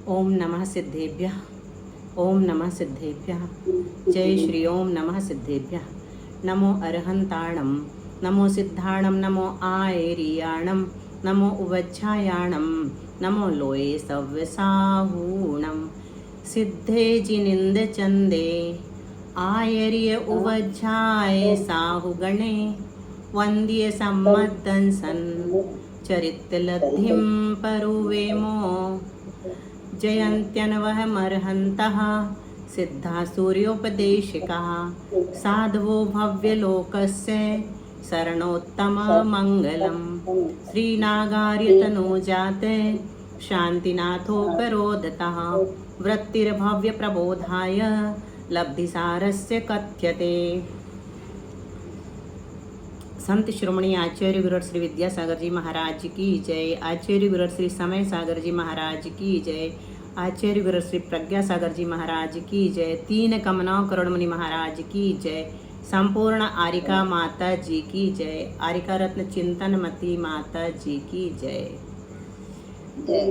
ओम नमः सिद्धेभ्यः। ओम नमः सिद्धेभ्यः। जय श्री ओम नमः सिद्धेभ्यः। नमो अरहंताणं, नमो सिद्धाणं, नमो आयरियाणं, नमो उवज्झायाणं, नमो लोये सव्यसाहूणं। सिद्धे जिनिंद चंदे आयर्य उवज्झाय साहुगणे वंद्य सम्मदंसन चरितलब्धिं परुवेमो। जयन्त्यनवहमर्हन्तः सिद्धा सूर्योपदेशिकाः साधवो भव्यलोकस्य शरणोत्तममङ्गलम्। श्रीनागार्यतनूजाते शान्तिनाथोपरोधतः वृत्तिर्भव्यप्रबोधाय लब्धिसारस्य कथ्यते। संत श्रोमणी आचार्य विरट श्री विद्यासागर जी महाराज की जय। आचार्य विरट श्री समय सागर जी महाराज की जय। आचार्य विरट श्री प्रज्ञा सागर जी महाराज की जय। तीन कमनाओं करोड़ मुनि महाराज की जय। संपूर्ण आरिका माता जी की जय। आरिका रत्न चिंतनमती माता जी की जय।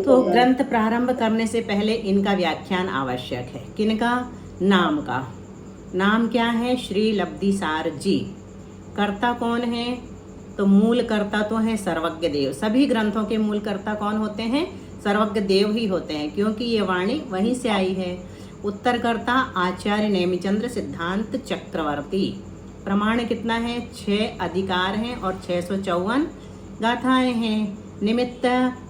तो ग्रंथ प्रारंभ करने से पहले इनका व्याख्यान आवश्यक है। किनका? नाम का। नाम क्या है? श्री लब्धिसार जी। कर्ता कौन है? तो मूल कर्ता तो है सर्वज्ञ देव। सभी ग्रंथों के मूल कर्ता कौन होते हैं? सर्वज्ञ देव ही होते हैं, क्योंकि ये वाणी वहीं से आई है। उत्तरकर्ता आचार्य नेमिचंद्र सिद्धांत चक्रवर्ती। प्रमाण कितना है? 6 अधिकार हैं और 654 गाथाएं हैं। निमित्त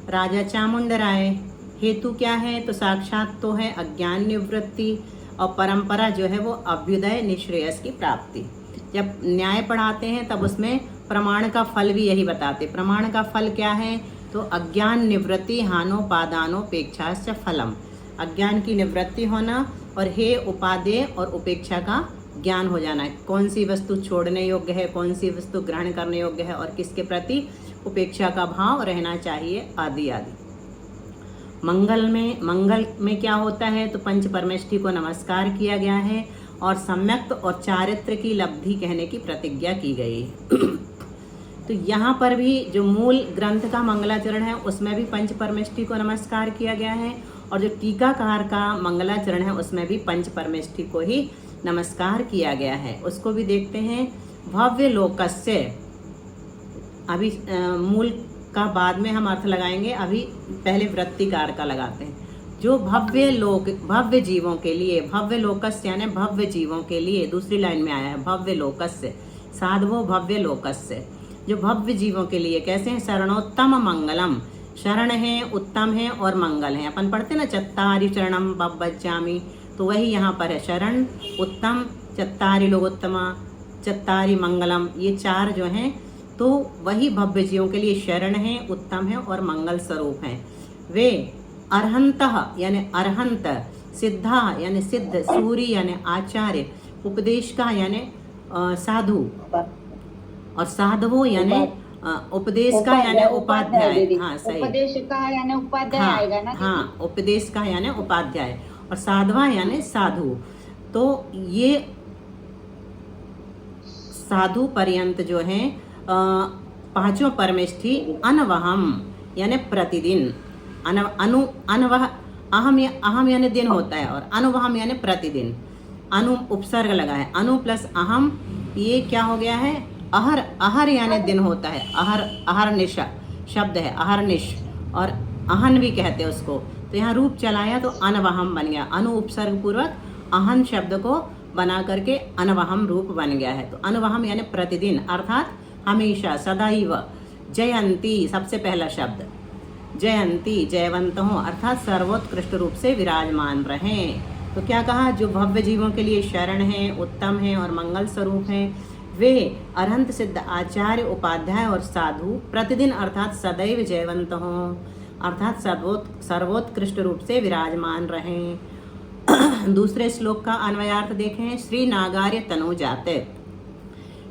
राजा चामुंडराय। हेतु क्या है? तो साक्षात तो है अज्ञान निवृत्ति, और परंपरा जो है वो अभ्युदय निश्रेयस की प्राप्ति। जब न्याय पढ़ाते हैं तब उसमें प्रमाण का फल भी यही बताते। प्रमाण का फल क्या है? तो अज्ञान निवृत्ति हानोपादानोपेक्षाश्च फलम। अज्ञान की निवृत्ति होना और हे उपादेय और उपेक्षा का ज्ञान हो जाना। कौन सी वस्तु छोड़ने योग्य है, कौन सी वस्तु ग्रहण करने योग्य है और किसके प्रति उपेक्षा का भाव रहना चाहिए, आदि आदि। मंगल में क्या होता है? तो पंच परमेष्ठी को नमस्कार किया गया है और सम्यक्त और चारित्र की लब्धि कहने की प्रतिज्ञा की गई है। तो यहाँ पर भी जो मूल ग्रंथ का मंगलाचरण है उसमें भी पंच परमेष्ठी को नमस्कार किया गया है, और जो टीकाकार का मंगलाचरण है उसमें भी पंच परमेष्ठी को ही नमस्कार किया गया है। उसको भी देखते हैं। भव्य लोकस्य, अभी मूल का बाद में हम अर्थ लगाएंगे, अभी पहले वृत्तिकार का लगाते हैं। जो भव्य लोक, भव्य जीवों के लिए, भव्य लोकस्य यानी भव्य जीवों के लिए, दूसरी लाइन में आया है भव्य लोकस्य, साधवो भव्य लोकस्य। जो भव्य जीवों के लिए कैसे हैं? शरणोत्तम मंगलम। शरण है, उत्तम है और मंगल है। अपन पढ़ते ना चत्तारि शरणम बज्जामि, तो वही यहाँ पर है। शरण, उत्तम, चत्तारि लोकोत्तमा, चत्तारि मंगलम, ये 4 जो हैं तो वही भव्य जीवों के लिए शरण है, उत्तम है और मंगल स्वरूप हैं। वे अर्हंतः यानी अर्हंत, सिद्धा यानी सिद्ध, सूरी यानी आचार्य, उपदेश का यानी साधु, और साधवो यानी उपदेश का यानी उपाध्याय। हाँ सही, उपदेश का यानी उपाध्याय आएगा ना। हाँ, उपदेश का यानी उपाध्याय, और साधवा यानी साधु। तो ये साधु पर्यंत जो है 5 परमेष्ठी अनवहम यानी प्रतिदिन, अनवह अहम यानी दिन होता है, और अनुवहम यानी प्रतिदिन। अनु उपसर्ग लगा है, अनु प्लस अहम, ये क्या हो गया है? अहर यानी दिन होता है। अहरनिश शब्द है, अहरनिश, और अहन भी कहते हैं उसको। तो यहाँ रूप चलाया तो अनवहम बन गया। अनु उपसर्ग पूर्वक अहन शब्द को बना करके अनवहम रूप बन गया है। तो अनवहम यानी प्रतिदिन, अर्थात हमेशा, सदैव। जयंती सबसे पहला शब्द, जयंती जयवंत हो, अर्थात सर्वोत्कृष्ट रूप से विराजमान रहें। तो क्या कहा? जो भव्य जीवों के लिए शरण है, उत्तम है और मंगल स्वरूप हैं, वे अरहंत सिद्ध आचार्य, उपाध्याय और साधु प्रतिदिन अर्थात सदैव जयवंत हों, अर्थात सर्वोत्कृष्ट रूप से विराजमान रहें। दूसरे श्लोक का अन्वयार्थ देखें। श्री नागार्य तनुजाते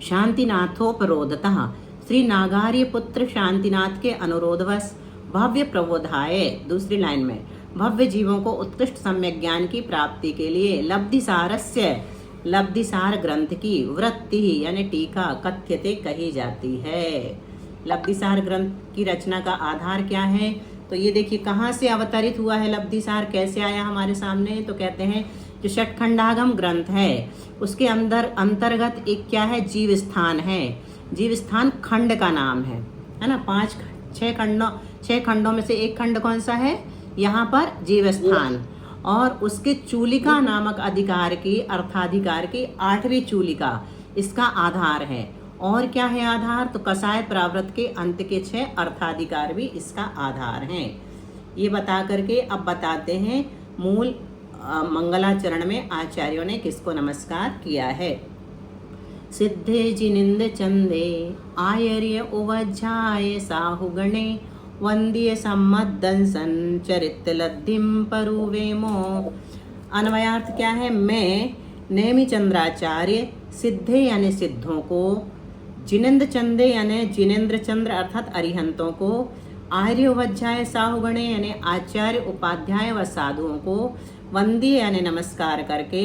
शांतिनाथोपरोधतः, श्री नागार्य पुत्र शांतिनाथ के अनुरोधवश भव्य प्रबोधाय, दूसरी लाइन में, भव्य जीवों को उत्कृष्ट सम्यक ज्ञान की प्राप्ति के लिए लब्धिसारस्य, लब्धिसार ग्रंथ की वृत्ति यानी टीका कथ्यते कही जाती है। लब्धिसार ग्रंथ की रचना का आधार क्या है? तो ये देखिए कहाँ से अवतरित हुआ है लब्धिसार, कैसे आया हमारे सामने। तो कहते हैं जो षटखंडागम ग्रंथ है उसके अंदर अंतर्गत एक क्या है, जीव स्थान है। जीव स्थान खंड का नाम है ना। 6 खंडों में से एक खंड कौन सा है, यहाँ पर जीव स्थान। और उसके चूलिका नामक अधिकार की अर्थाधिकार की 8वीं चूलिका इसका आधार है। और क्या है आधार, तो कसाय प्रावृत्त के अंत के 6 अर्थाधिकार भी इसका आधार हैं। ये बता करके अब बताते हैं मूल मंगलाचरण में आचार्यों ने किसको नमस्कार किया है। सिद्धे जिनिंद चंदे आयर्य उवज्जाय साहुगणे वंद्य सम्मदंसन चरित्र लद्धिम परुवेमो। अन्वयार्थ क्या है, मैं नेमि चंद्राचार्य सिद्धे यानी सिद्धों को, जिनेन्द्र चंदे यानी जिनेन्द्र चंद्र अर्थात अरिहंतों को, आर्य उपाध्याय साहुगणे यानी आचार्य उपाध्याय व साधुओं को, वंदी यानी नमस्कार करके,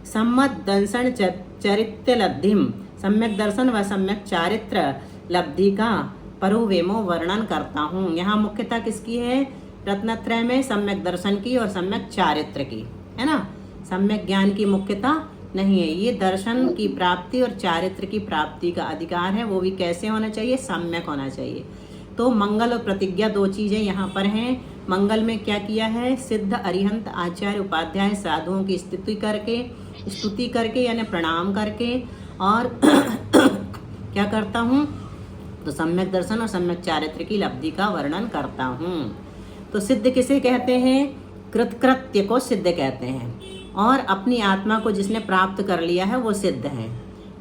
सम्मत दर्शन चरित्र लब्धिम सम्यक दर्शन व सम्यक चारित्र लब्धि का परुवेमो वर्णन करता हूँ। यहाँ मुख्यता किसकी है, रत्नत्रय में सम्यक दर्शन की और सम्यक चारित्र की, है ना। सम्यक ज्ञान की मुख्यता नहीं है, ये दर्शन की प्राप्ति और चारित्र की प्राप्ति का अधिकार है। वो भी कैसे होना चाहिए, सम्यक होना चाहिए। तो मंगल और प्रतिज्ञा 2 चीज़ें यहाँ पर हैं। मंगल में क्या किया है, सिद्ध अरिहंत आचार्य उपाध्याय साधुओं की स्तुति करके यानी प्रणाम करके, और क्या करता हूँ, तो सम्यक दर्शन और सम्यक चारित्र की लब्धि का वर्णन करता हूँ। तो सिद्ध किसे कहते हैं, कृतकृत्य को सिद्ध कहते हैं। और अपनी आत्मा को जिसने प्राप्त कर लिया है वो सिद्ध है।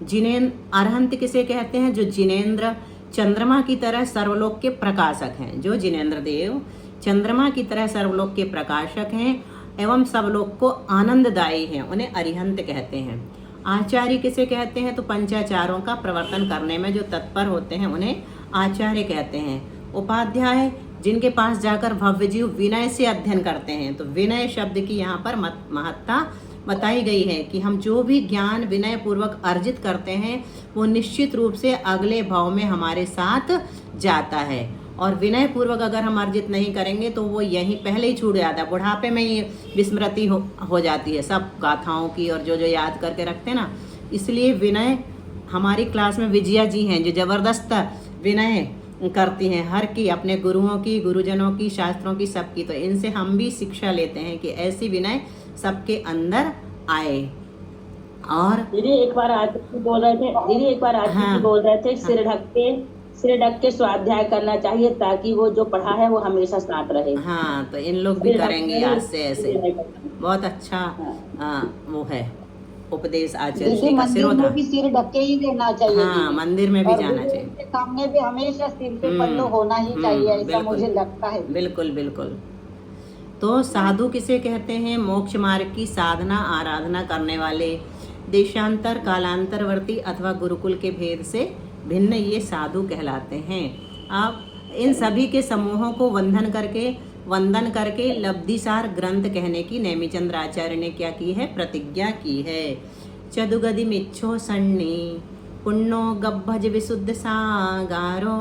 जिनेन्द्र अरहंत किसे कहते हैं, जो जिनेन्द्र चंद्रमा की तरह सर्वलोक के प्रकाशक हैं। जो जिनेन्द्र देव चंद्रमा की तरह सर्वलोक के प्रकाशक हैं एवं सब लोक को आनंददायी हैं, उन्हें अरिहंत कहते हैं। आचार्य किसे कहते हैं, तो पंचाचारों का प्रवर्तन करने में जो तत्पर होते हैं उन्हें आचार्य कहते हैं। उपाध्याय जिनके पास जाकर भव्य जीव विनय से अध्ययन करते हैं। तो विनय शब्द की यहाँ पर महत्ता बताई गई है कि हम जो भी ज्ञान विनय पूर्वक अर्जित करते हैं वो निश्चित रूप से अगले भाव में हमारे साथ जाता है। और विनय पूर्वक अगर हम अर्जित नहीं करेंगे तो वो यहीं पहले ही छूट जाता है, बुढ़ापे में ही विस्मृति हो जाती है सब गाथाओं की, और जो याद करके रखते हैं ना। इसलिए विनय, हमारी क्लास में विजया जी हैं जो ज़बरदस्त विनय करती हैं हर की, अपने गुरुओं की, गुरुजनों की, शास्त्रों की, सबकी। तो इनसे हम भी शिक्षा लेते हैं कि ऐसी विनय सबके अंदर आए। और दीदी एक बार आज बोल रहे थे, बोल रहे थे सिर ढक के स्वाध्याय करना चाहिए ताकि वो जो पढ़ा है वो हमेशा साथ रहे। हाँ, तो इन लोग भी करेंगे आज से ऐसे। बहुत अच्छा वो है उपदेश आचार्य जी का। मंदिर में भी सिर ढक के ही रहना चाहिए। हाँ, मंदिर में भी जाना चाहिए। सामने भी हमेशा सिर पे पल्लू होना ही चाहिए, ऐसा मुझे लगता है। बिल्कुल बिल्कुल। तो साधु किसे कहते हैं, मोक्ष मार्ग की साधना आराधना करने वाले, देशांतर कालांतरवर्ती अथवा गुरुकुल के भेद से भिन्न ये साधु कहलाते हैं। आप इन सभी के समूहों को वंदन करके लब्धिसार ग्रंथ कहने की नेमिचंद्राचार्य ने क्या की है, प्रतिज्ञा की है। चदुगदि मिच्छो सन्नी पुण्यो गब्भज विशुद्ध सागारो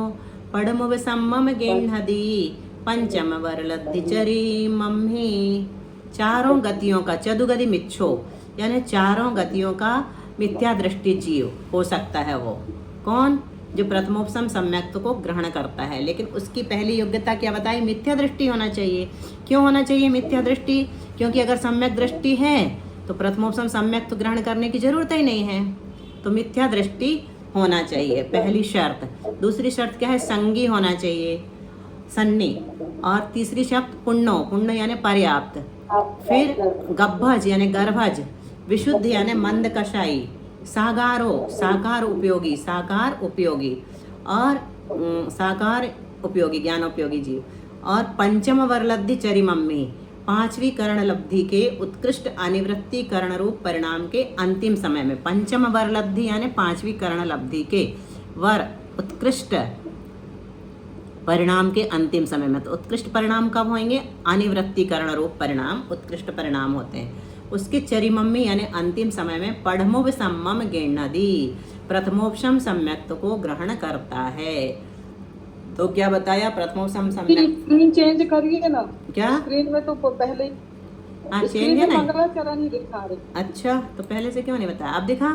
पड़मुव सम्मम गेन्हदी पंचम वरलब्धिचरी मम्ही। चारों गतियों का, चदुगदि मिच्छो यानी चारों गतियों का मिथ्या दृष्टि जीव हो सकता है। वो कौन, जो प्रथमोपसम सम्यक्त को ग्रहण करता है। लेकिन उसकी पहली योग्यता क्या बताई, मिथ्या दृष्टि होना चाहिए। क्यों होना चाहिए मिथ्या दृष्टि, क्योंकि अगर सम्यक दृष्टि है तो प्रथमोपसम सम्यक्त ग्रहण करने की जरूरत ही नहीं है। तो मिथ्या दृष्टि होना चाहिए, पहली शर्त। दूसरी शर्त क्या है, संगी होना चाहिए, सन्नी। और तीसरी शर्त पुण्य यानी पर्याप्त। फिर गब्भज यानी गर्भज, विशुद्ध यानी मंद कषाई, सागारो साकार उपयोगी और साकार उपयोगी ज्ञानोपयोगी जीव। और पंचम वरलब्धि चरिमम्मी, 5वीं कर्ण लब्धि के उत्कृष्ट अनिवृत्ति कर्ण रूप परिणाम के अंतिम समय में। पंचम वरलब्धि यानी 5वीं कर्ण लब्धि के वर उत्कृष्ट परिणाम के अंतिम समय में। तो उत्कृष्ट परिणाम कब होंगे, अनिवृत्ति कर्ण रूप परिणाम उत्कृष्ट परिणाम होते हैं। उसके चरिमम्मी यानी अंतिम समय में पढ़मुव सम्मम गेन्नदी, प्रथमोपशम सम्यक्त को ग्रहण करता है। तो क्या बताया? प्रथमोपसम सम्यक। स्क्रीन चेंज करिए ना, क्या? स्क्रीन में तो पहले हाँ, चेंज स्क्रीन है में ना। मंगलाचरण ही दिखा रहे। अच्छा, तो पहले से क्यों नहीं बताया? अब दिखा?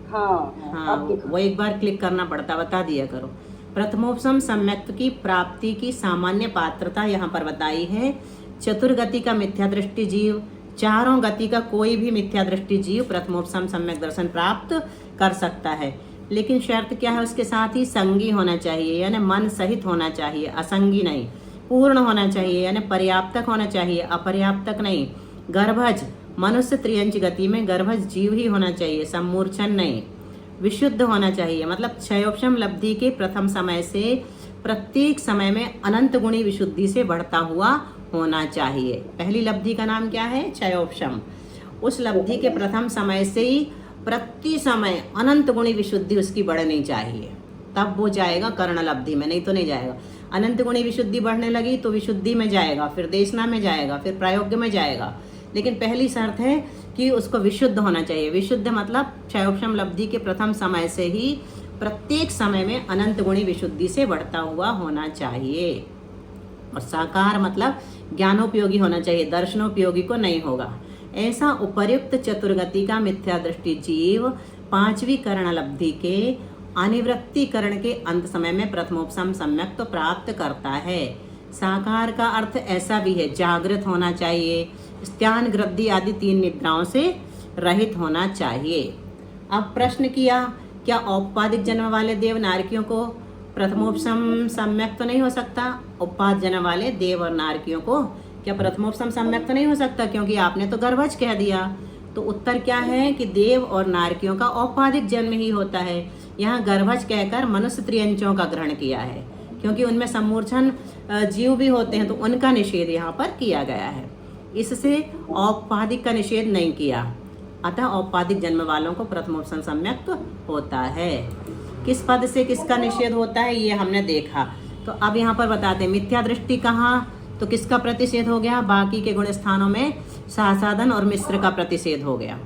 हाँ हाँ, अब दिखा। वो एक बार क्लिक करना पड़ता, बता दिया करो। प्रथमोपसम सम्यक्त की प्राप्ति की सामान्य पात्रता यहाँ पर बताई है। चतुर्गति का मिथ्या दृष्टि जीव, चारों गति का कोई भी मिथ्या दृष्टि जीव प्रथमोपसम सम्यक दर्शन प्राप्त कर सकता है, लेकिन शर्त क्या है? उसके साथ ही संगी होना चाहिए, यानी मन सहित होना चाहिए, असंगी नहीं। पूर्ण होना चाहिए, यानी पर्याप्तक होना चाहिए, अपर्याप्तक नहीं। गर्भज, मनुष्य त्रियंच गति में गर्भज जीव ही होना चाहिए, सम्मूर्छन नहीं। विशुद्ध होना चाहिए, मतलब क्षयोपशम लब्धि के प्रथम समय से प्रत्येक समय में अनंत गुणी विशुद्धि से बढ़ता हुआ होना चाहिए। पहली लब्धि का नाम क्या है? क्षयोपशम। उस लब्धि के प्रथम समय से ही प्रति समय अनंत गुणी विशुद्धि उसकी बढ़नी चाहिए, तब वो जाएगा कर्ण लब्धि में, नहीं तो नहीं जाएगा। अनंत गुणी विशुद्धि बढ़ने लगी तो विशुद्धि में जाएगा, फिर देशना में जाएगा, फिर प्रायोग्य में जाएगा। लेकिन पहली शर्त है कि उसको विशुद्ध होना चाहिए। विशुद्ध मतलब क्षयोपशम लब्धि के प्रथम समय से ही प्रत्येक समय में अनंत गुणी विशुद्धि से बढ़ता हुआ होना चाहिए। और साकार मतलब ज्ञानोपयोगी होना चाहिए, दर्शनोपयोगी को नहीं होगा। ऐसा उपर्युक्त चतुर्गति का मिथ्या दृष्टि जीव पांचवी कर्ण लब्धि के अनिवृत्तिकरण के अंत समय में प्रथमोपसम सम्यक तो प्राप्त करता है। साकार का अर्थ ऐसा भी है, जागृत होना चाहिए, स्त्यान गृद्धि आदि 3 निद्राओं से रहित होना चाहिए। अब प्रश्न किया, क्या औपाधिक जन्म वाले देव नारकियों को प्रथमोपसम सम्यक तो नहीं हो सकता? उपाध जन्म वाले देव और नारकियों को क्या प्रथमोपसम सम्यक तो नहीं हो सकता? क्योंकि आपने तो गर्भज कह दिया। तो उत्तर क्या है कि देव और नारकियों का औपाधिक जन्म ही होता है। यहाँ गर्भज कहकर मनुष्य त्रियंचों का ग्रहण किया है, क्योंकि उनमें सम्मूर्छन जीव भी होते हैं, तो उनका निषेध यहाँ पर किया गया है। इससे औपाधिक का निषेध नहीं किया, अतः औपाधिक जन्म वालों को प्रथमोपसम सम्यक होता है। किस पद से किसका निषेध होता है ये हमने देखा। तो अब यहाँ पर बताते हैं मिथ्या दृष्टि कहाँ, तो किसका प्रतिषेध हो गया? बाकी के गुण स्थानों में सासादन और मिश्र का प्रतिषेध हो गया,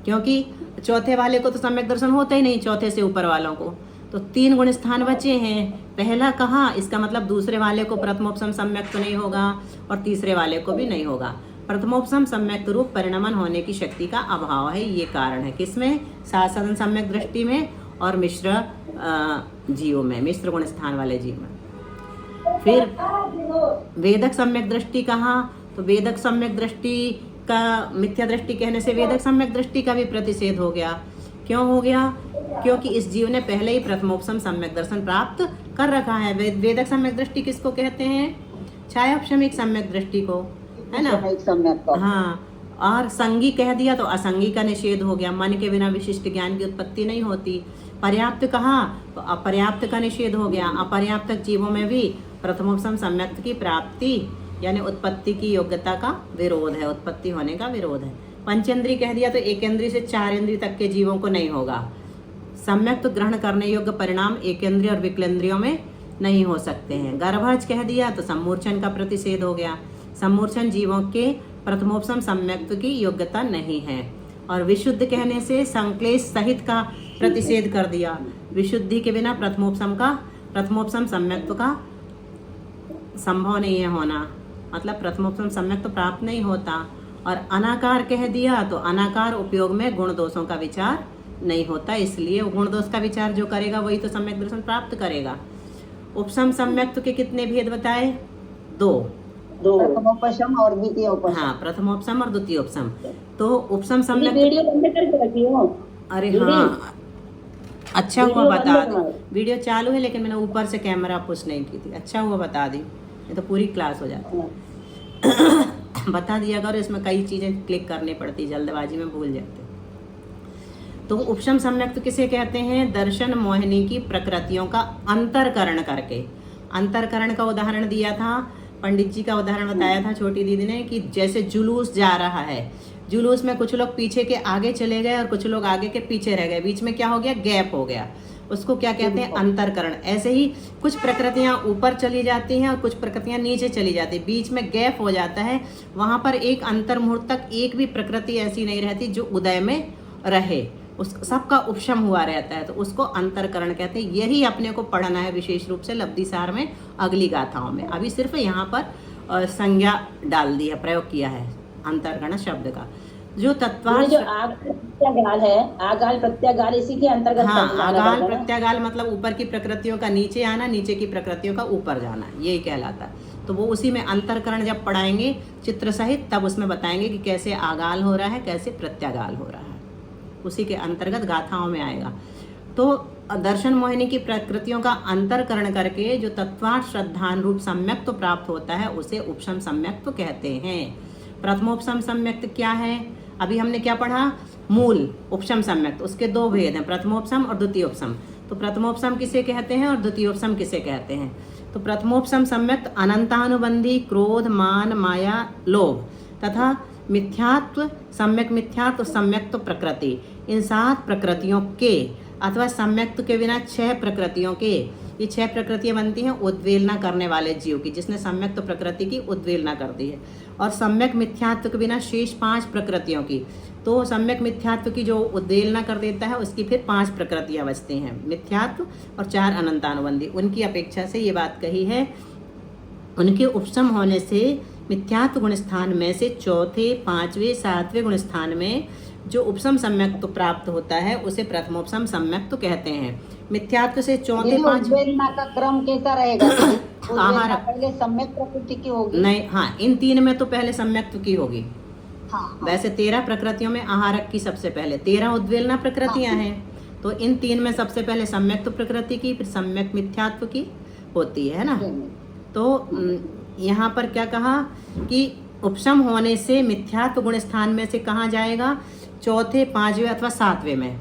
क्योंकि चौथे वाले को तो सम्यक दर्शन होता ही नहीं, चौथे से ऊपर वालों को। तो 3 गुण स्थान बचे हैं। पहला कहाँ, इसका मतलब दूसरे वाले को प्रथमोपसम सम्यक तो नहीं होगा और तीसरे वाले को भी नहीं होगा। प्रथमोपसम सम्यक रूप परिणमन होने की शक्ति का अभाव है, ये कारण है। किसमें? सासादन सम्यक दृष्टि में और मिश्र जीवों में, मिश्र गुण स्थान वाले जीव में। फिर वेदक सम्यक दृष्टि कहाँ, तो वेदक सम्यक दृष्टि का मिथ्या दृष्टि कहने से वेदक सम्यक दृष्टि का भी प्रतिषेध हो गया। क्यों हो गया? क्योंकि इस जीव ने पहले ही प्रथमोपसम सम्यक दर्शन प्राप्त कर रखा है। वेदक सम्यक दृष्टि किसको कहते हैं? छायोपशमिक सम्यक दृष्टि को, है ना? हाँ, और संगी कह दिया तो असंगी का निषेध हो गया। मन के बिना विशिष्ट ज्ञान की उत्पत्ति नहीं होती। पर्याप्त कहा तो अपर्याप्त का निषेध हो गया। अपर्याप्तक जीवों में भी प्रथमोपसम सम्यक की प्राप्ति यानी उत्पत्ति की योग्यता का विरोध है, उत्पत्ति होने का विरोध है। पंचेंद्रिय कह दिया तो एकेंद्रिय से 4 इंद्रिय तक के जीवों को नहीं होगा। सम्यक तो ग्रहण करने योग्य परिणाम एकेंद्रिय और विकलेंद्रियों में नहीं हो सकते हैं। गर्भज कह दिया तो सम्मूर्छन का प्रतिषेध हो गया। सम्मूर्छन जीवों के प्रथमोपसम सम्यक की योग्यता नहीं है। और विशुद्ध कहने से संक्लेश सहित का प्रतिषेध कर दिया। विशुद्धि के बिना प्रथमोपसम सम्यक का संभव नहीं है होना, मतलब प्रथमोपसम सम्यक तो प्राप्त नहीं होता। और अनाकार कह दिया तो अनाकार उपयोग में गुण दोषों का विचार नहीं होता, इसलिए गुण दोष का विचार जो करेगा वही तो सम्यक दर्शन प्राप्त करेगा। उपसम सम्यक के कितने भेद बताए? 2। प्रथमोपशम और द्वितीयोपशम। हाँ, प्रथमोपसम और द्वितीयोपसम। तो उपसम सम्यक वीडियो बंद करके रखी हो। अरे हाँ, अच्छा हुआ बता दी। वीडियो चालू है लेकिन मैंने ऊपर से कैमरा पुश नहीं की थी। अच्छा हुआ बता दी, ये तो पूरी क्लास हो जाती है। बता दिया करो, इसमें कई चीज़ें क्लिक करनी पड़ती, जल्दबाजी में भूल जाते। तो उपशम सम्यक तो किसे कहते हैं? दर्शन मोहिनी की प्रकृतियों का अंतरकरण करके। अंतरकरण का उदाहरण दिया था, पंडित जी का उदाहरण बताया था छोटी दीदी ने, कि जैसे जुलूस जा रहा है, जुलूस में कुछ लोग पीछे के आगे चले गए और कुछ लोग आगे के पीछे रह गए, बीच में क्या हो गया? गैप हो गया। उसको क्या कहते हैं? अंतरकरण। ऐसे ही कुछ प्रकृतियां ऊपर चली जाती हैं और कुछ प्रकृतियां नीचे चली जाती है, बीच में गैप हो जाता है। वहां पर एक अंतर मुहूर्त तक एक भी प्रकृति ऐसी नहीं रहती जो उदय में रहे। उस सबका उपशम हुआ रहता है, तो उसको अंतरकरण कहते हैं। यही अपने को पढ़ना है विशेष रूप से लब्धि सार में, अगली गाथाओं में। अभी सिर्फ यहाँ पर संज्ञा डाल दी है, प्रयोग किया है अंतरकरण शब्द का। जो ये तत्वार्थ, जो आग प्रत्यागाल है, आगाल प्रत्यागाल इसी के अंतर्गत हाँ, माना आगाल जाता है ना? प्रत्यागाल मतलब ऊपर की प्रकृतियों का नीचे आना, नीचे की प्रकृतियों का ऊपर जाना, यही कहलाता है। तो वो उसी में अंतरकरण जब पढ़ाएंगे चित्र सहित, तब उसमें बताएंगे कि कैसे आगाल हो रहा है, कैसे प्रत्यागाल हो रहा है, उसी के अंतर्गत गाथाओं में आएगा। तो दर्शन मोहिनी की प्रकृतियों का अंतरकरण करके जो तत्वार्थ श्रद्धानुरूप सम्यक्त्व प्राप्त होता है, उसे उपशम सम्यक्त्व कहते हैं। प्रथमोपशम सम्यक्त्व क्या है? अभी हमने क्या पढ़ा? मूल उपशम सम्यक्त्व, उसके दो भेद हैं, प्रथमोपशम और द्वितीयोपशम। तो प्रथमोपशम किसे कहते हैं और द्वितीयोपशम किसे कहते हैं? तो प्रथमोपशम सम्यक्त्व अनंतानुबंधी क्रोध, मान, माया, लोभ तथा मिथ्यात्व, सम्यक मिथ्यात्व, सम्यक्त्व प्रकृति, इन 7 प्रकृतियों के अथवा सम्यक्त्व के बिना 6 प्रकृतियों के, ये 6 प्रकृतियां बनती हैं उद्वेलना करने वाले जीव की, जिसने सम्यक्त्व प्रकृति की उद्वेलना कर दी है। और सम्यक मिथ्यात्व के बिना शेष 5 प्रकृतियों की। तो सम्यक मिथ्यात्व की जो उद्वेलना कर देता है, उसकी फिर 5 प्रकृतियां बचती हैं, मिथ्यात्व और 4 अनंतानुबंधी। उनकी अपेक्षा से ये बात कही है, उनके उपशम होने से मिथ्यात्व गुण स्थान में से चौथे, 5वें, 7वें गुण स्थान में जो उपशम सम्यक्त्व प्राप्त होता है, उसे प्रथमोपशम सम्यक्त्व कहते हैं। मिथ्यात्व से चौथे, दीदी 5 उद्वेलना का क्रम कैसा रहेगा? उद्वेलना आहार पहले सम्यक प्रकृति की होगी। नहीं, हाँ, इन 3 में तो पहले सम्यक्त्व की होगी। हाँ, वैसे 13 प्रकृतियों में आहारक की सबसे पहले, 13 उद्वेलना प्रकृतियां हैं, तो इन 3 में सबसे पहले सम्यक्त्व प्रकृति की, फिर सम्यक मिथ्यात्व की होती है ना। तो यहाँ पर क्या कहा कि उपशम होने से मिथ्यात्व गुण स्थान में से कहाँ जाएगा? चौथे, 5वें अथवा 7वें में।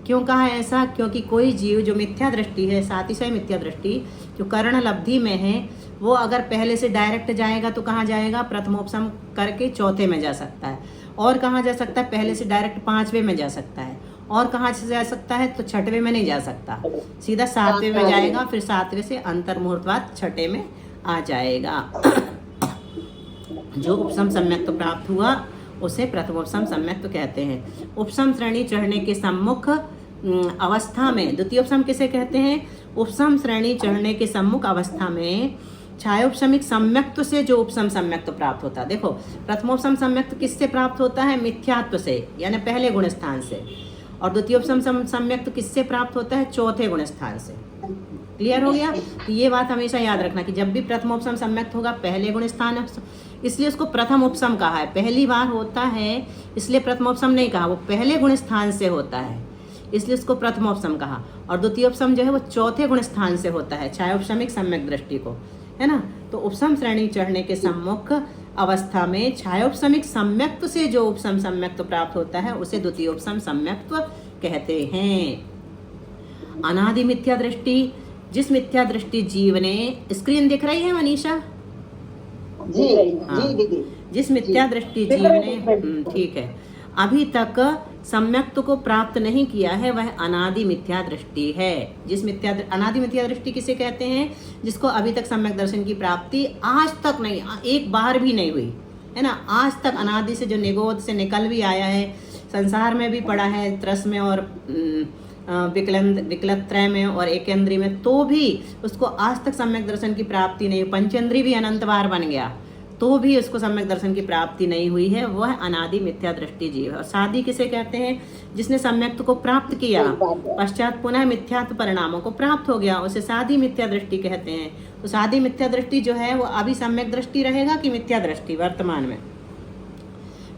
क्यों कहा ऐसा? क्योंकि कोई जीव जो मिथ्या दृष्टि है, सातिशय मिथ्या दृष्टि जो कर्ण लब्धि में है, वो अगर पहले से डायरेक्ट जाएगा तो कहाँ जाएगा? प्रथमोपशम करके चौथे में जा सकता है। और कहाँ जा सकता है? पहले से डायरेक्ट 5वें में जा सकता है। और कहाँ से जा सकता है? तो 6वें में नहीं जा सकता, सीधा 7वें में जाएगा, फिर 7वें से अंतर्मुहूर्तवाद 6ठे में आ जाएगा। जो उपशम सम्यक्त्व प्राप्त हुआ उसे प्रथमोपशम सम्यक्त्व कहते हैं। उपशम श्रेणी चढ़ने के सम्मुख अवस्था में, द्वितीयोपशम किसे कहते हैं? उपशम श्रेणी चढ़ने के सम्मुख अवस्था में छायोपशमिक सम्यक्त्व से जो उपशम सम्यक्त्व प्राप्त होता है। देखो, प्रथमोपशम सम्यक्त्व किससे प्राप्त होता है? मिथ्यात्व से, यानी पहले गुण स्थान से। और द्वितीयोपशम सम्यक्त्व किससे प्राप्त होता है? चौथे गुण स्थान से। क्लियर हो गया? तो ये बात हमेशा याद रखना कि जब भी प्रथमोपशम सम्यक्त्व होगा, पहले गुण स्थान, इसलिए उसको प्रथम उपशम कहा है। पहली बार होता है इसलिए प्रथमोपशम नहीं कहा, वो पहले गुण स्थान से होता है इसलिए उसको प्रथमोपशम कहा। और द्वितीयोपशम जो है वो चौथे गुण स्थान से होता है, छायोपशमिक सम्यक दृष्टि को, है ना। तो उपशम श्रेणी चढ़ने के सम्मुख अवस्था में छायोपशमिक सम्यक्त्व से जो उपशम सम्यक्त्व प्राप्त होता है, उसे द्वितीयोपशम सम्यक्त्व कहते हैं। अनादि मिथ्या दृष्टि, जिस मिथ्या दृष्टि जीव ने, स्क्रीन दिख रही है मनीषा? जी हाँ। जी दीदी, जिस मिथ्या दृष्टि जीव ने, ठीक है, अभी तक सम्यक्त्व को प्राप्त नहीं किया है, वह अनादि मिथ्या दृष्टि है। जिस अनादि मिथ्या दृष्टि किसे कहते हैं? जिसको अभी तक सम्यक दर्शन की प्राप्ति आज तक नहीं, एक बार भी नहीं हुई, है ना। आज तक अनादि से जो निगोद से निकल भी आया है, संसार में भी पड़ा है, त्रस में और विकलत्रय में और एकेंद्री में, तो भी उसको आज तक सम्यक दर्शन की प्राप्ति नहीं, पंचेंद्री भी अनंत बार बन गया तो भी उसको सम्यक दर्शन की प्राप्ति नहीं हुई है, वह अनादि मिथ्या दृष्टि जीव है। और साधी किसे कहते हैं? जिसने सम्यक्त्व को प्राप्त किया, पश्चात पुनः मिथ्यात्व परिणामों को प्राप्त हो गया, उसे साधी मिथ्या दृष्टि कहते हैं। तो साधी मिथ्या दृष्टि जो है वो अभी सम्यक दृष्टि रहेगा कि मिथ्या दृष्टि? वर्तमान में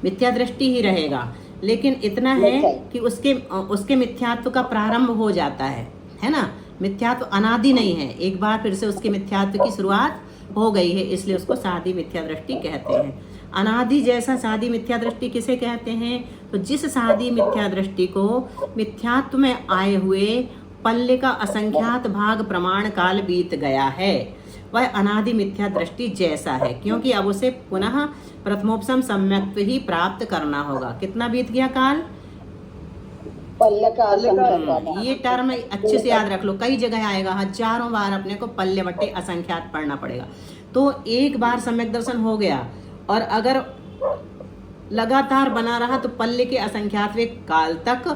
मिथ्या दृष्टि ही रहेगा, लेकिन इतना है कि उसके मिथ्यात्व का प्रारंभ हो जाता है ना। मिथ्यात्व अनादि नहीं है, एक बार फिर से उसके मिथ्यात्व की शुरुआत हो गई है, इसलिए उसको साधी मिथ्या दृष्टि कहते हैं। अनादि जैसा साधी मिथ्या दृष्टि किसे कहते हैं? तो जिस साधी मिथ्या दृष्टि को मिथ्यात्व में आए हुए पल्ले का असंख्यात भाग प्रमाण काल बीत गया है, वह अनादि मिथ्या दृष्टि जैसा है, क्योंकि अब उसे पुनः प्रथमोपशम सम्यक्त्व ही प्राप्त करना होगा। कितना बीत गया काल? पल्ले का असंख्यात। ये टर्म अच्छे से याद रख लो, कई जगह आएगा, हजारों बार अपने को पल्ले बट्टे असंख्यात पढ़ना पड़ेगा। तो एक बार सम्यक दर्शन हो गया और अगर लगातार बना रहा तो पल्ले के असंख्यातवें काल तक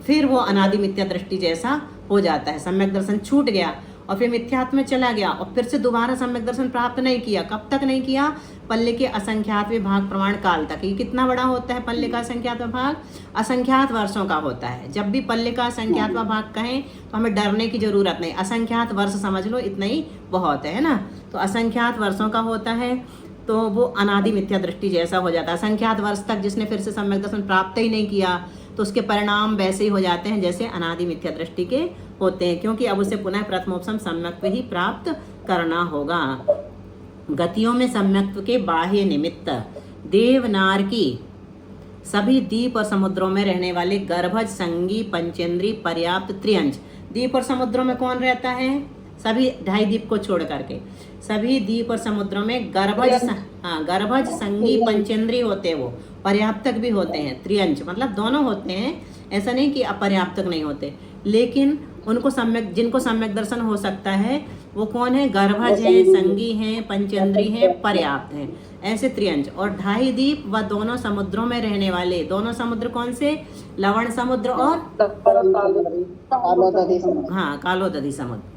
फिर वो अनादि मिथ्या दृष्टि जैसा हो जाता है। सम्यक दर्शन छूट गया और फिर मिथ्यात्व में चला गया और फिर से दोबारा सम्यक दर्शन प्राप्त नहीं किया। कब तक नहीं किया? पल्ले के असंख्यात विभाग प्रमाण काल तक। ये कितना बड़ा होता है पल्ले का असंख्यात विभाग? असंख्यात वर्षों का होता है। जब भी पल्ले का असंख्यात विभाग कहें तो हमें डरने की जरूरत नहीं, असंख्यात वर्ष समझ लो, इतना ही बहुत है ना। तो असंख्यात वर्षों का होता है तो वो अनादि मिथ्या दृष्टि जैसा हो जाता है। असंख्यात वर्ष तक जिसने फिर से सम्यक दर्शन प्राप्त ही नहीं किया तो उसके परिणाम वैसे ही हो जाते हैं जैसे अनादि मिथ्या दृष्टि के होते हैं, क्योंकि अब उसे पुनः प्रथमोपसम सम्यक्त्व ही प्राप्त करना होगा। गतियों में सम्यक्त्व के बाह्य निमित्त देवनार की सभी द्वीप और समुद्रों में रहने वाले गर्भज, संगी, पंचेंद्री, पर्याप्त, त्रियंच। द्वीप और समुद्रों में कौन रहता है? सभी ढाई द्वीप को छोड़ करके सभी द्वीप और समुद्रों में गर्भज, संगी, पंचेंद्री होते हैं, वो पर्याप्तक भी होते हैं, त्रियंच मतलब दोनों होते हैं। ऐसा नहीं कि अपर्याप्तक नहीं होते, लेकिन उनको सम्यक, जिनको सम्यक दर्शन हो सकता है वो कौन है? गर्भज है, संगी हैं, पंचेंद्री हैं, पर्याप्त हैं, ऐसे त्रियंच। और ढाई द्वीप व दोनों समुद्रों में रहने वाले, दोनों समुद्र कौन से? लवण समुद्र और कालोदधी समुद्र।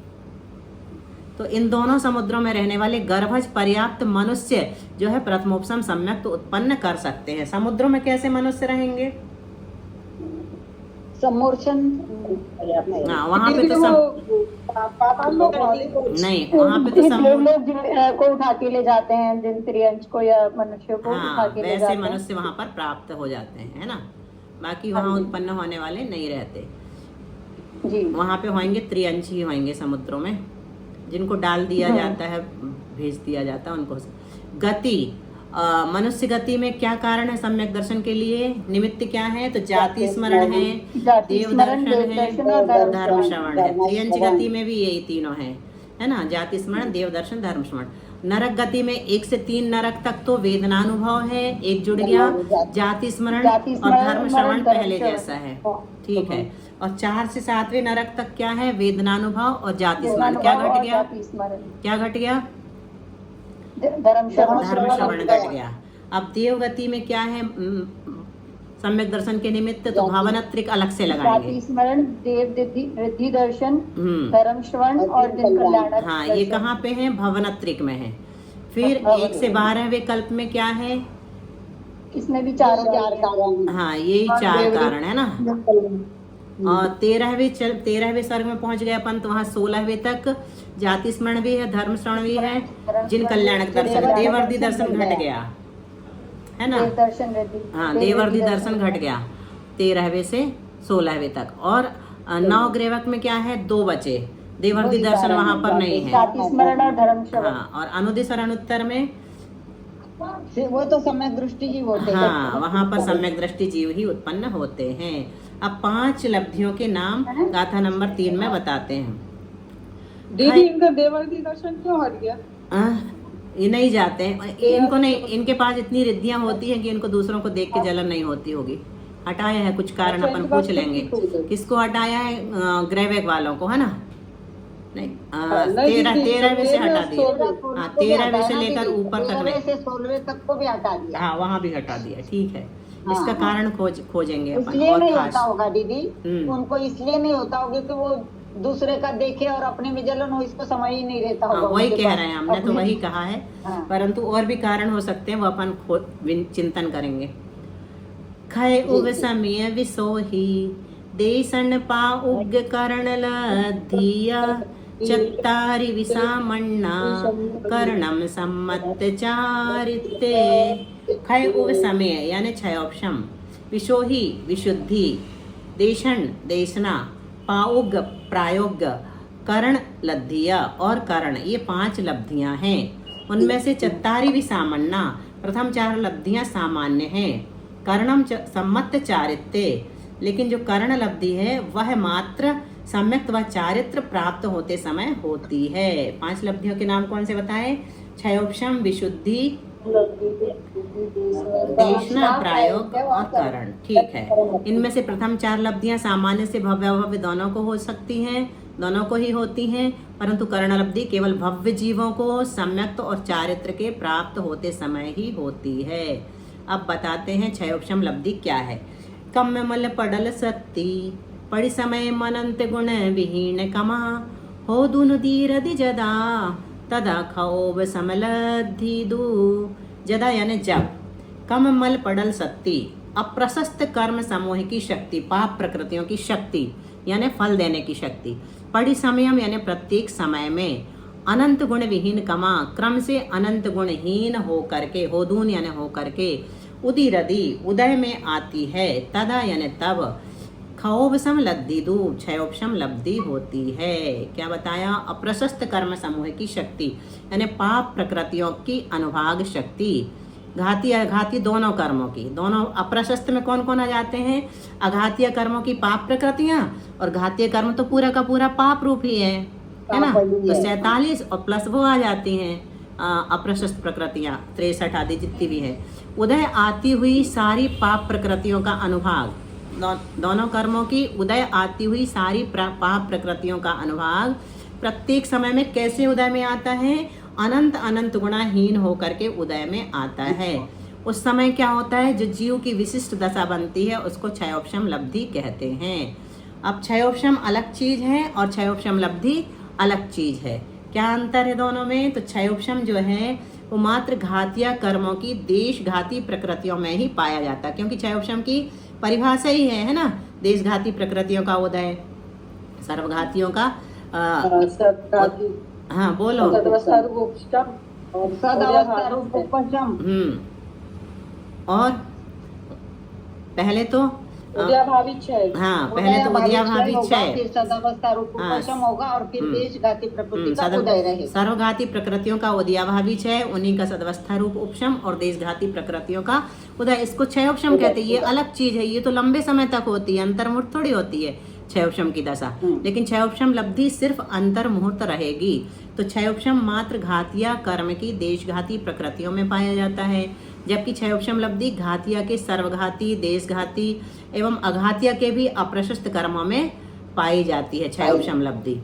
तो इन दोनों समुद्रों में रहने वाले गर्भज पर्याप्त मनुष्य जो है प्रथमोपसम सम्यक तो उत्पन्न कर सकते हैं। समुद्रों में कैसे मनुष्य रहेंगे? समूर्छन हाँ, वहाँ पे तो नहीं, वहाँ पे तो लोग को उठा के ले जाते हैं, जिन त्रियंच को या मनुष्य को उठा के ले वैसे जाते हैं। मनुष्य वहाँ पर प्राप्त हो जाते हैं, है ना। बाकी वहाँ उत्पन्न होने वाले नहीं रहते जी। वहाँ पे होंगे त्रियंच ही होंगे समुद्रों में, जिनको डाल दिया जाता है, भेज दिया जाता है उनको। गति, मनुष्य गति में क्या कारण है सम्यक दर्शन के लिए? निमित्त क्या है? तो जाति स्मरण है, देव दर्शन है, धर्म श्रवण है। त्रियंच गति में भी यही तीनों है ना, जाति स्मरण, देव दर्शन, धर्म श्रवण। नरक गति में 1 से 3 नरक तक तो वेदनानुभव है, एक जुड़ गया, जाति स्मरण और धर्म श्रवण पहले जैसा है, ठीक है। और 4 से 7वें नरक तक क्या है? वेदनानुभव और जाति स्मरण। क्या घट गया? क्या घट गया? धर्म श्रवण घट गया। अब देव गति में क्या है सम्यक दर्शन के निमित्त? तो भावनात्रिक अलग से लगाएंगे, जाति स्मरण, देव रिद्धि दर्शन, धर्म श्रवण और दिन कल्याणक। हाँ, ये कहाँ पे है? भवनात्रिक में है। फिर 1 से 12वें कल्प में क्या है? इसमें भी 4 कारण। हाँ, यही 4 कारण है ना। और 13वें सर्ग में पहुंच गए अपन, तो वहाँ 16वें तक जाति स्मरण भी है, धर्म श्रवण भी है, जिन कल्याणक दर्शन, देवर्धि दर्शन घट गया, है ना। हाँ, देवर्धि दर्शन घट गया 13वें से 16वें तक। और 9 ग्रेवक में क्या है? 2 बचे, देवर्धि दर्शन वहाँ पर नहीं है। हाँ, और अनुदिश और अनुत्तर में वो तो सम्यक दृष्टि ही होते हैं। हाँ, वहाँ पर सम्यक दृष्टि जीव ही उत्पन्न होते हैं। अब 5 लब्धियों के नाम गाथा नंबर 3 में बताते हैं। दीदी, इनका देवर्धि दर्शन क्यों हट गया? ये नहीं जाते हैं, इनको नहीं, इनके पास इतनी रिद्धियां होती हैं कि इनको दूसरों को देख के जलन नहीं होती होगी। हटाया है कुछ कारण, अपन पूछ लेंगे किसको हटाया है? ग्रेवेक वालों को, है ना। नहीं, 13वें से हटा दिया। हाँ, 13वें से लेकर ऊपर तक नहीं, 16वें तक को भी हटा दिया। हाँ, वहाँ भी हटा दिया, ठीक है। इसका कारण खोजेंगे अपन। इसलिए और नहीं खास होता होगा दीदी, उनको इसलिए नहीं होता होगा कि वो दूसरे का देखे और अपने में जलन हो, इसको समझ ही नहीं रहता होगा। वही कह रहे हैं, हमने तो वही कहा है। परंतु और भी कारण हो सकते हैं, वो अपन चिंतन करेंगे। खय उग समय विसोही देसन पा उग करण लधिया चत्तारि विसामण्णा कर्णम सम्मत चारित्ते। खय उग समय यानी क्षयोपशम, विशोही विशुद्धि, देशन देशना, पाउग प्रायोग, करण लब्धिया और करण, ये 5 लब्धियां हैं। उनमें से चत्तारि विसामण्णा, प्रथम 4 लब्धियां सामान्य हैं। कर्णम सम्मत चारित्ते, लेकिन जो कर्ण लब्धि है वह मात्र सम्यक व चारित्र प्राप्त होते समय होती है। 5 लब्धियों के नाम कौन से बताएं? क्षयोपशम, विशुद्धि, देशना, प्रायोग और करण, ठीक है। इनमें से प्रथम 4 लब्धियां सामान्य से भव्य अभव्य दोनों को हो सकती हैं, दोनों को ही होती हैं, परंतु कर्ण लब्धि केवल भव्य जीवों को सम्यक्त और चारित्र के प्राप्त होते समय ही होती है। अब बताते हैं क्षयोपशम लब्धि क्या है। कम्मल पडल सत्ती पड़ी समय मनंत गुण विहीन कमा हो दुनु दीरदि जदा तदा खौब समलद्धि दू। जदा यानी जब, कम मल पड़ल सत्ती, अप्रशस्त कर्म समूह की शक्ति, पाप प्रकृतियों की शक्ति यानी फल देने की शक्ति, पड़ी समयम यानी प्रत्येक समय में, अनंत गुण विहीन कमा क्रम से अनंत गुणहीन हो करके, होदून यानी हो करके, उदिरदि उदय में आती है, तदा यानी तब, खौबसम लब्धि दू क्षयोपशम लब्धि होती है। क्या बताया? अप्रशस्त कर्म समूह की शक्ति यानी पाप प्रकृतियों की अनुभाग शक्ति, घाती अघाती दोनों कर्मों की, दोनों अप्रशस्त में कौन कौन आ जाते हैं? अघातीय कर्मों की पाप प्रकृतियां, और घातीय कर्म तो पूरा का पूरा पाप रूप ही है ना। तो 47 और प्लस वो आ जाती हैं अप्रशस्त प्रकृतियां, 63 आदि जितनी भी है। उदय आती हुई सारी पाप प्रकृतियों का अनुभाग, दोनों कर्मों की उदय आती हुई सारी पाप प्रकृतियों का अनुभाग प्रत्येक समय में कैसे उदय में आता है? अनंत अनंत गुणाहीन होकर के उदय में आता है। उस समय क्या होता है? जो जीव की विशिष्ट दशा बनती है उसको क्षयोपशम लब्धि कहते हैं। अब क्षयोपशम अलग चीज है और क्षयोपशम लब्धि अलग चीज है। क्या अंतर है दोनों में? तो क्षयोपशम जो है वो मात्र घातीय कर्मों की देशघाती प्रकृतियों में ही पाया जाता है, क्योंकि क्षयोपशम की परिभाषा ही है ना, देशघाती प्रकृतियों का उदय, सर्वघातियों का हाँ बोलो। और पहले तो उद्याभावी क्षय, हाँ पहले तो उद्याभावी क्षय, फिर सदावस्था रूप उपशम होगा और फिर देशघाती प्रकृति का उदय रहेगा। सर्वघाती प्रकृतियों का उद्याभावी क्षय, उन्हीं का सदवस्था रूप उपशम, और देशघाती प्रकृतियों का उदय, इसको क्षयोपशम कहते हैं। ये अलग चीज है, ये तो लंबे समय तक होती है, अंतर्मुहूर्त थोड़ी होती है क्षयोपशम की दशा। लेकिन क्षयोपशम लब्धि सिर्फ अंतर्मुहूर्त रहेगी। तो क्षयोपशम मात्र घातीय कर्म की देशघाती प्रकृतियों में पाया जाता है, जबकि क्षयोपशम लब्धि घातीय के सर्वघाती, देशघाती एवं अघातीय के भी अप्रशस्त कर्मों में पाई जाती है क्षयोपशम लब्धि।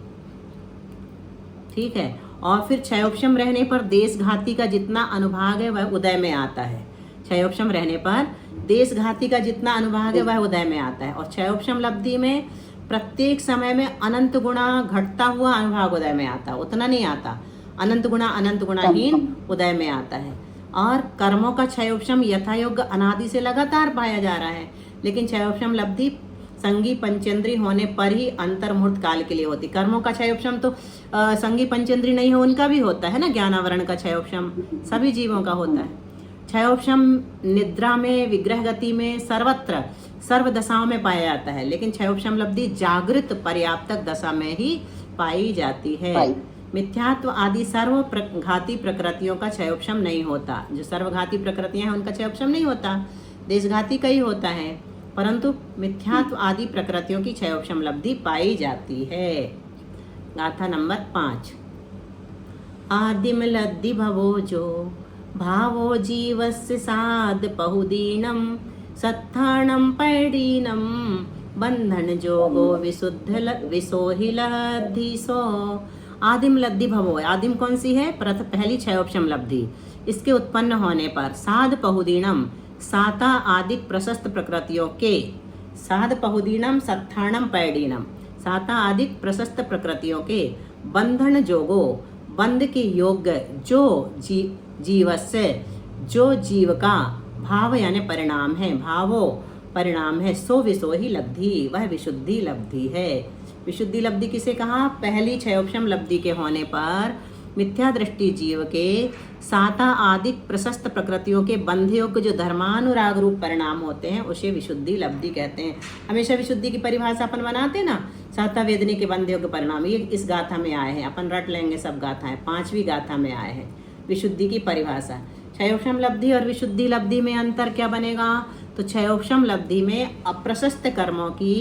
ठीक है। और फिर क्षयोपशम रहने पर देशघाती का जितना अनुभाग है वह उदय में आता है। क्षयोपशम रहने पर देशघाती का जितना अनुभाग है वह उदय में आता है, और क्षयोपशम लब्धि में प्रत्येक समय में अनंत गुणा घटता हुआ अनुभाग उदय में आता, उतना नहीं आता, अनंत गुणाहीन उदय में आता है। और कर्मों का क्षयोपशम यथायोग्य अनादि से लगातार पाया जा रहा है, लेकिन क्षयोपशम लब्धि संगी पंचेंद्री होने पर ही अंतर्मुहूर्त काल के लिए होती। कर्मों का क्षयोपशम तो संगी पंचेंद्री नहीं हो उनका भी होता है ना, ज्ञानावरण का क्षयोपशम सभी जीवों का होता है। क्षयोपशम निद्रा में, विग्रह गति में, सर्वत्र सर्व दशाओं में पाया जाता है, लेकिन क्षयोपशम लब्धि जागृत पर्याप्तक दशा में ही पाई जाती है। मिथ्यात्व आदि सर्वघाती प्रकृतियों का क्षयोपशम नहीं होता। जो सर्वघाती प्रकृतियां हैं उनका क्षयोपशम नहीं होता, देशघाती का ही होता है, परंतु मिथ्यात्व आदि प्रकृतियों की क्षयोपशम लब्धि पाई जाती है। गाथा नंबर 5। आदिम लद्धि भवो जो भावो जीवस्य साध बहुदीनम सत्थाणम पैडीनम बंधन जोगो विसोहि लद्धि सो। आदिम लद्धि भवो, आदिम कौन सी है? पहली क्षयोपशम लब्धि। इसके उत्पन्न होने पर साध बहुदीनम, साता आदिक प्रशस्त प्रकृतियों के, साध बहुदीनम सत्थाणम पैडीनम, साता आदिक प्रशस्त प्रकृतियों के बंधन जोगो, बंध के योग्य, जो जीवस्य, जो जीव का, भाव यानी परिणाम है, भावो परिणाम है, सो विसोहि लब्धि, वह विशुद्धि लब्धि है। विशुद्धि लब्धि किसे कहा? पहली क्षयोपशम लब्धि के होने पर मिथ्या दृष्टि जीव के साता आदिक प्रशस्त प्रकृतियों के बंध योग्य जो धर्मानुराग रूप परिणाम होते हैं उसे विशुद्धि लब्धि कहते हैं। हमेशा विशुद्धि की परिभाषा अपन बनाते ना, साता वेदनी के बंध योग्य परिणाम, ये इस गाथा में आए हैं, अपन रट लेंगे सब गाथाएं, 5वीं गाथा में आए हैं विशुद्धि की परिभाषा। क्षयोपशम लब्धि और विशुद्धि लब्धि में अंतर क्या बनेगा? तो क्षयोपशम लब्धि में अप्रशस्त कर्मों की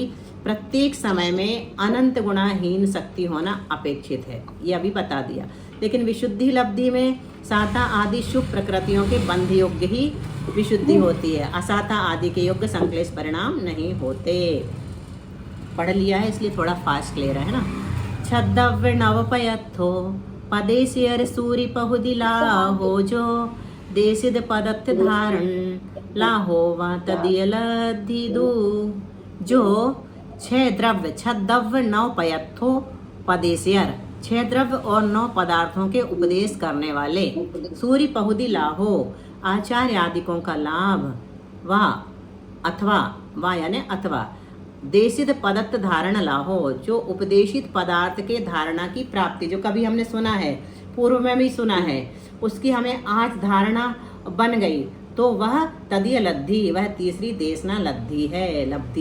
प्रत्येक समय में अनंत गुणाहीन शक्ति होना अपेक्षित है, ये अभी बता दिया। लेकिन विशुद्धि लब्धि में साता आदि शुभ प्रकृतियों के बंध योग्य ही विशुद्धि होती है, असाता आदि के योग्य संक्लेश परिणाम नहीं होते। पढ़ लिया है इसलिए थोड़ा फास्ट ले रहा है ना। छद्दव्य नवपयत्थो पदेशियर सूरी पहुदिला हो जो देशिद पदत्थ धारण लाहो वा तदिय लद्धि दू। जो छह द्रव्य छद्रव्य नौ पयर्थो पदेशयर, छह द्रव्य और 9 पदार्थों के उपदेश करने वाले। सूर्य पहुदी लाहो, आचार्य आदिकों का लाभ, वा यानी अथवा देशित पदत्त धारण लाहो, जो उपदेशित पदार्थ के धारणा की प्राप्ति, जो कभी हमने सुना है, पूर्व में भी सुना है, उसकी हमें आज धारणा बन गई, तो वह तदीय लब्धि, वह तीसरी देशना लब्धि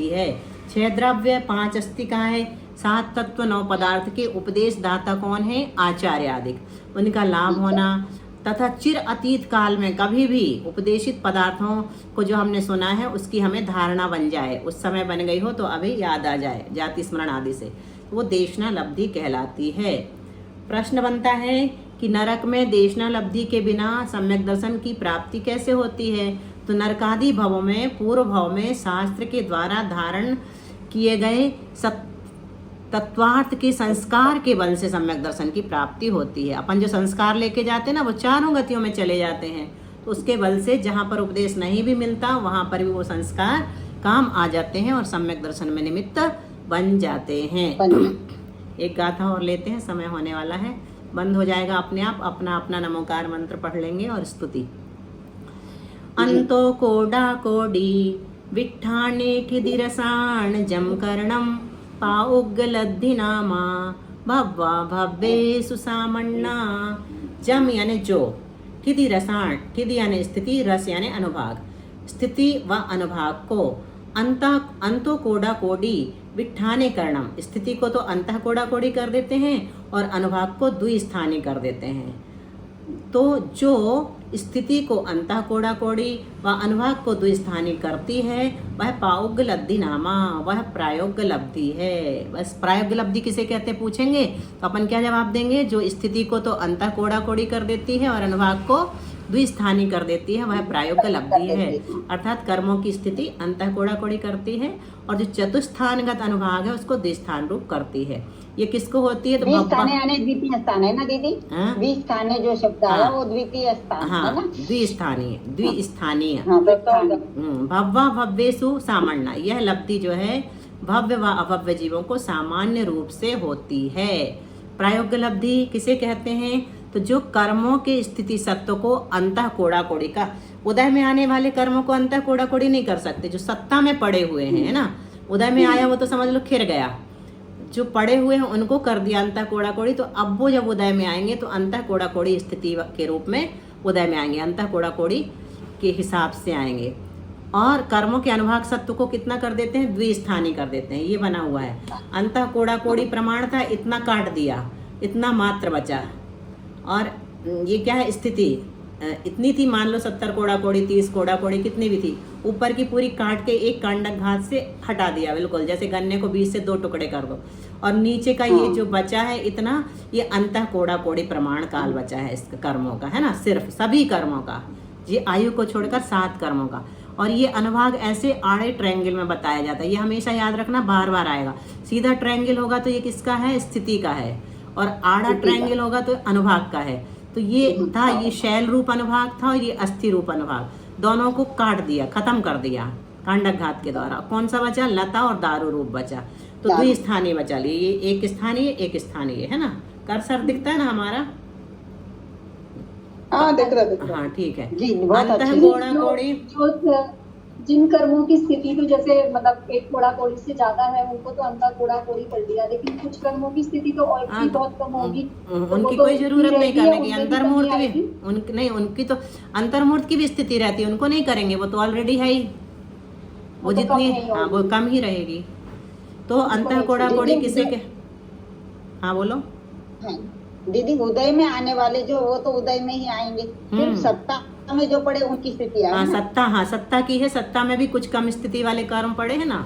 है। 6 द्रव्य 5 अस्तिकाएं 7 तत्व 9 पदार्थ के उपदेश दाता कौन है? आचार्य आदि, उनका लाभ होना तथा चिर अतीत काल में कभी भी उपदेशित पदार्थों को जो हमने सुना है उसकी हमें धारणा बन जाए, उस समय बन गई हो तो अभी याद आ जाए जाति स्मरण आदि से, वो देशना लब्धि कहलाती है। प्रश्न बनता है कि नरक में देशना लब्धि के बिना सम्यक दर्शन की प्राप्ति कैसे होती है? तो नरकादि भवों में पूर्व भव में शास्त्र के द्वारा धारण किए गए तत्वार्थ के संस्कार के बल से सम्यक दर्शन की प्राप्ति होती है। अपन जो संस्कार लेके जाते हैं ना, वो चारों गतियों में चले जाते हैं, तो उसके बल से जहाँ पर उपदेश नहीं भी मिलता वहाँ पर भी वो संस्कार काम आ जाते हैं और सम्यक दर्शन में निमित्त बन जाते हैं। एक गाथा और लेते हैं, समय होने वाला है, बंद हो जाएगा अपने आप। अपना अपना नमोकार मंत्र पढ़ लेंगे और स्तुति। अंतो कोडा कोडी विट्ठाने ठिदिरसाण जमकरणम पाउग्गलद्धि नामा भव्वा भव्ये सुसामन्ना। जम यानी जो, ठिदि रसाण, ठिदि यानी स्थिति, रस यानी अनुभाग, स्थिति व अनुभाग को अंतो कोडा कोडी विट्ठाने करणम, स्थिति को तो अंतः कोडा कोडी कर देते हैं और अनुभाग को द्विस्थानी कर देते हैं। तो जो स्थिति को अंतः कोडा कोडी व अनुभाग को द्विस्थानी करती है वह पाउग्ग लब्धि नामा, वह प्रायोग्य लब्धि है। बस प्रायोग्य लब्धि किसे कहते हैं पूछेंगे तो अपन क्या जवाब देंगे? जो स्थिति को तो अंतः कोडा कोडी कर देती है और अनुभाग को द्विस्थानी कर देती है वह प्रायोग्य लब्धि है। अर्थात कर्मों की स्थिति अंतः कोडा कोडी करती है और जो चतुस्थानगत अनुभाग है उसको द्विस्थान रूप करती है। ये किसको होती है? तो द्वितीय स्थान है ना दीदी, द्विस्थानीय जो शब्द आया वो द्वितीय स्थान है ना, द्विस्थानीय। भव्वा भव्येषु सामान्य, यह लब्धि जो है भव्य व अभव्य जीवों को सामान्य रूप से होती है। प्रायोग्य लब्धि किसे कहते हैं? तो जो कर्मों के स्थिति सत्व को अंतः कोड़ा कोड़ी का, उदय में आने वाले कर्मों को अंतः कोड़ा कोड़ी नहीं कर सकते, जो सत्ता में पड़े हुए हैं, है ना। उदय में आया वो तो समझ लो खिर गया, जो पड़े हुए हैं उनको कर दिया अंतः कोड़ा कोड़ी, तो अब वो जब उदय में आएंगे तो अंतः कोड़ा कोड़ी स्थिति के रूप में उदय में आएंगे, अंतः कोड़ा कोड़ी के हिसाब से आएंगे। और कर्मों के अनुभाग सत्व को कितना कर देते हैं? द्विस्थानी कर देते हैं। ये बना हुआ है, अंतः कोड़ा कोड़ी प्रमाण था, इतना काट दिया, इतना मात्र बचा। और ये क्या है? स्थिति इतनी थी, मान लो 70 कोड़ा कोड़ी, 30 कोड़ा कोड़ी, कितनी भी थी, ऊपर की पूरी काट के एक कांडक घात से हटा दिया, बिल्कुल जैसे गन्ने को बीच से 2 टुकड़े कर दो। और नीचे का ये जो बचा है इतना, ये अंतः कोड़ा कोड़ी प्रमाण काल बचा है इस कर्मों का, है ना, सिर्फ सभी कर्मों का, ये आयु को छोड़कर 7 कर्मों का। और ये अनुभाग ऐसे आड़े ट्रायंगल में बताया जाता है, ये हमेशा याद रखना, बार बार आएगा। सीधा ट्रायंगल होगा तो ये किसका है? स्थिति का है, और आड़ा ट्रायंगल होगा तो अनुभाग का है। तो ये था, ये शैल रूप अनुभाग था और ये अस्थि रूप अनुभाग, दोनों को काट दिया, खत्म कर दिया कांडक घात के द्वारा। कौन सा बचा? लता और दारू रूप बचा, तो द्विस्थानीय बचा लिए, ये एक स्थानीय एक स्थानीय, है ना। कर्सर दिखता है ना हमारा? हाँ, दिख रहा। हाँ, ठीक है। अंतः कोड़ा कोड़ी जिन कर्मों की स्थिति तो जैसे मतलब एक कोड़ा कोड़ी से ज्यादा है उनको तो अंतर कोड़ा कोड़ी कर दिया, लेकिन कुछ कर्मों की स्थिति तो और भी बहुत कम होगी, उनकी कोई जरूरत नहीं करने की। अंतर्मूर्त भी उनकी नहीं, उनकी तो अंतर्मूर्त की भी स्थिति रहती है, उनको नहीं करेंगे, वो तो ऑलरेडी है ही, वो जितनी, हाँ, वो कम ही रहेगी। तो अंतः कोड़ा कोड़ी किसे के, हाँ बोलो। दीदी, उदय में आने वाले जो, वो तो उदय में ही आएंगे, फिर सत्ता में जो पड़े उनकी स्थिति है। हाँ, सत्ता की है, सत्ता में भी कुछ कम स्थिति वाले कर्म पड़े हैं ना,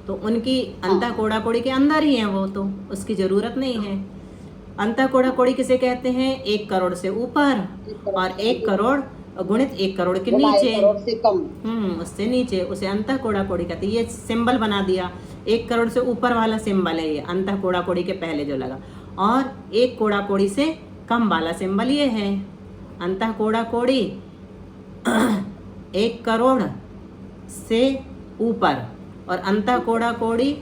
तो उनकी अंतः कोड़ा कोड़ी के अंदर ही है, वो तो उसकी जरूरत नहीं है। अंतः कोड़ा कोड़ी किसे कहते हैं? 1 करोड़ से ऊपर और 1 करोड़ गुणित 1 करोड़ के नीचे, से कम, उससे नीचे, उसे अंतः कोड़ा कोड़ी कहते हैं। ये सिंबल बना दिया, 1 करोड़ से ऊपर वाला सिंबल है ये, अंतः कोड़ा कोड़ी के पहले जो लगा, और 1 कोड़ा कोड़ी से कम वाला सिंबल ये है। अंतः कोड़ा कोड़ी 1 करोड़ से ऊपर और अंतः कोड़ा कोड़ी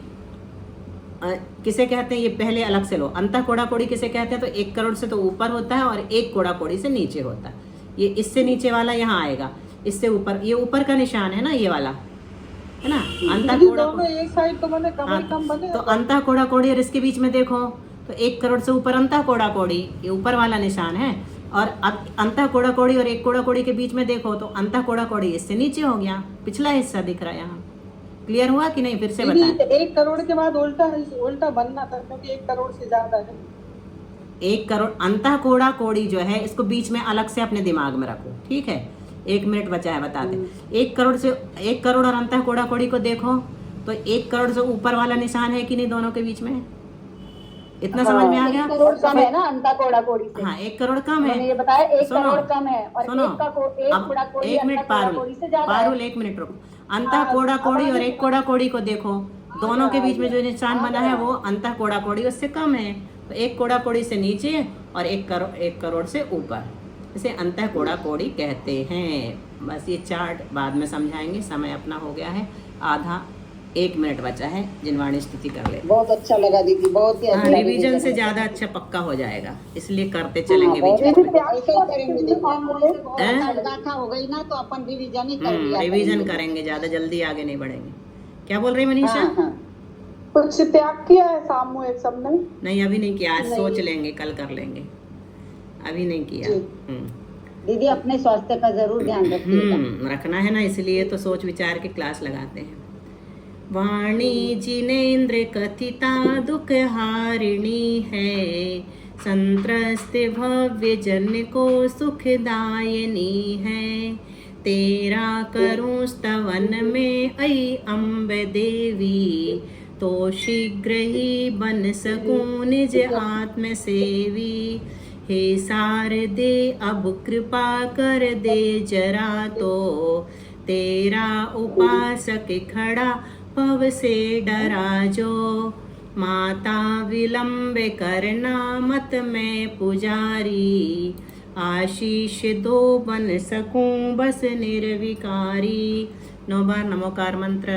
किसे कहते हैं, ये पहले अलग से लो। अंतः कोड़ा कोड़ी किसे कहते हैं, तो 1 करोड़ से तो ऊपर होता है और 1 कोड़ा कोड़ी से नीचे होता है। ये इससे नीचे वाला यहाँ आएगा, इससे ऊपर, ये ऊपर का निशान है ना, ये वाला है ना। अंतः कोड़ा एक साइड तो बने कम बने, तो अंतः कोड़ा कोड़ी, और इसके बीच में देखो तो 1 करोड़ से ऊपर अंतः कोड़ा कोड़ी, ये ऊपर वाला निशान है। और अब अंतः कोड़ा कोड़ी और 1 कोड़ा कोड़ी के बीच में देखो तो अंतः कोड़ा कोड़ी इससे नीचे हो गया, पिछला हिस्सा दिख रहा है यहाँ। क्लियर हुआ कि नहीं, फिर से बताएं। 1 करोड़ के बाद उल्टा बनना था, क्योंकि 1 करोड़ से ज्यादा है। 1 करोड़ अंतः कोड़ा कोड़ी जो है, इसको बीच में अलग से अपने दिमाग में रखो, ठीक है। 1 मिनट बचा है, बताते। 1 करोड़ और अंतः कोड़ा कोड़ी को देखो तो 1 करोड़ से ऊपर वाला निशान है कि नहीं दोनों के बीच में, इतना समझ में आ गया। 1 करोड़ कम है ना अंता कोड़ा कोड़ी से। हाँ 1 करोड़ कम है, ये बताया 1 सुनो, करोड़ कम है और सुनो, 1 कोड़ा कोड़ी 1 मिनट पारुल 1 मिनट रुको। अंतः कोड़ा कोड़ी और 1 कोड़ा कोड़ी को देखो, दोनों के बीच में जो निशान बना है वो अंतः कोड़ा कोड़ी उससे कम है, तो 1 कोड़ा कोड़ी से नीचे और 1 करोड़ से ऊपर, इसे अंतः कोड़ा कोड़ी कहते हैं। बस ये चार्ट बाद में समझाएंगे, समय अपना हो गया है, आधा 1 मिनट बचा है, जिनवाणी स्तुति कर ले। बहुत अच्छा लगा दीदी, बहुत ही अच्छा। रिवीजन से ज्यादा अच्छा पक्का हो जाएगा, इसलिए करते चलेंगे बीच में। गाथा हो गई ना तो अपन रिवीजन ही कर लिया, रिवीजन करेंगे, ज्यादा जल्दी आगे नहीं बढ़ेंगे। क्या बोल रही मनीषा? कुछ त्याग किया है सामूहिक सबने? नहीं अभी नहीं किया, आज सोच लेंगे, कल कर लेंगे, अभी नहीं किया। दीदी अपने स्वास्थ्य का जरूर ध्यान रखिएगा। रखना है ना, इसलिए तो सोच विचार के क्लास लगाते हैं। वाणी जिनेन्द्र कथिता दुख हारिणी है, संत्रस्त भव्य जन को सुखदायिनी है। तेरा करूं स्तवन में ऐ अम्ब देवी, तो शीघ्र ही बन सकूं निज आत्म सेवी। हे शारदे अब कृपा कर दे जरा, तो तेरा उपासक खड़ा पव से डरा जो। माता विलंब करना मत मैं पुजारी, आशीष दो बन सकूं बस निर्विकारी। 9 बार नमोकार मंत्र।